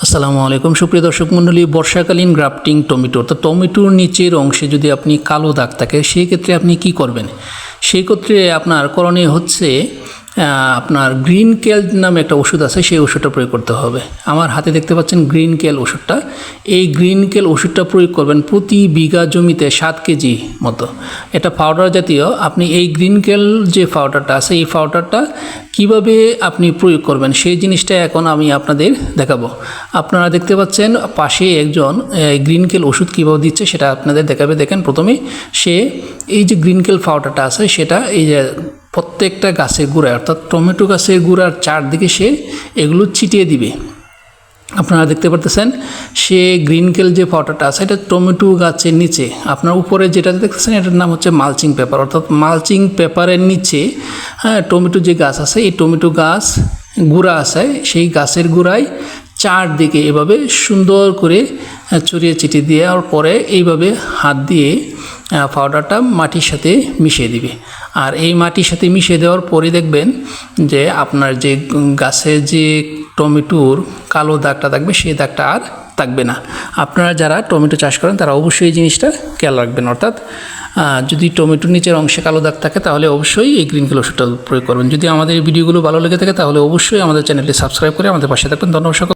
আসসালামু আলাইকুম সুপ্রিয় দর্শক মণ্ডলী, বর্ষাকালীন গ্রাফটিং টমেটো। তো টমেটোর নিচের অংশে যদি আপনি কালো দাগ থাকে সেই ক্ষেত্রে আপনি কি করবেন? সেই ক্ষেত্রে আপনার করণীয় হচ্ছে আপনার গ্রিন কেল নামে একটা ওষুধ আছে, সেই ওষুধটা প্রয়োগ করতে হবে। আমার হাতে দেখতে পাচ্ছেন গ্রিন কেল ওষুধটা। এই গ্রিন কেল ওষুধটা প্রয়োগ করবেন প্রতি বিঘা জমিতে 7 কেজি মতো। এটা পাউডার জাতীয়। আপনি এই গ্রিন কেল যে পাউডারটা আছে, এই পাউডারটা কিভাবে আপনি প্রয়োগ করবেন সেই জিনিসটা এখন আমি আপনাদের দেখাবো। আপনারা দেখতে পাচ্ছেন পাশে একজন গ্রিন কেল ওষুধ কীভাবে দিচ্ছে সেটা আপনাদের দেখাবে। দেখেন, প্রথমে সে এই যে গ্রিন কেল পাউডারটা আছে সেটা এই যে প্রত্যেকটা গাছের গোড়ায়, অর্থাৎ টমেটো গাছের গোড়ার চারদিকে সে এগুলো ছিটিয়ে দিবে। আপনারা দেখতে পারতেছেন সে গ্রিন কেল যে পাউডারটা আছে এটা টমেটো গাছের নিচে, আপনার উপরে যেটা দেখতেছেন এটার নাম হচ্ছে মালচিং পেপার, অর্থাৎ মালচিং পেপারের নিচে টমেটো যে গাছ আছে, এই টমেটো গাছ গুঁড়া আছে, সেই গাছের গোড়ায় চারদিকে এভাবে সুন্দর করে ছড়িয়ে ছিটিয়ে দেওয়ার পরে এইভাবে হাত দিয়ে পাউডারটা মাটির সাথে মিশিয়ে দিবে। আর এই মাটির সাথে মিশিয়ে দেওয়ার পরে দেখবেন যে আপনার যে গাছের যে টমেটোর কালো দাগটা থাকবে সেই দাগটা আর থাকবে না। আপনারা যারা টমেটো চাষ করেন তারা অবশ্যই এই জিনিসটা খেয়াল রাখবেন। অর্থাৎ যদি টমেটোর নিচের অংশে কালো দাগ থাকে তাহলে অবশ্যই এই গ্রিন কেল ওষুধটা প্রয়োগ করবেন। যদি আমাদের এই ভিডিওগুলো ভালো লেগে থাকে তাহলে অবশ্যই আমাদের চ্যানেলটি সাবস্ক্রাইব করে আমাদের পাশে থাকবেন। ধন্যবাদ সকল।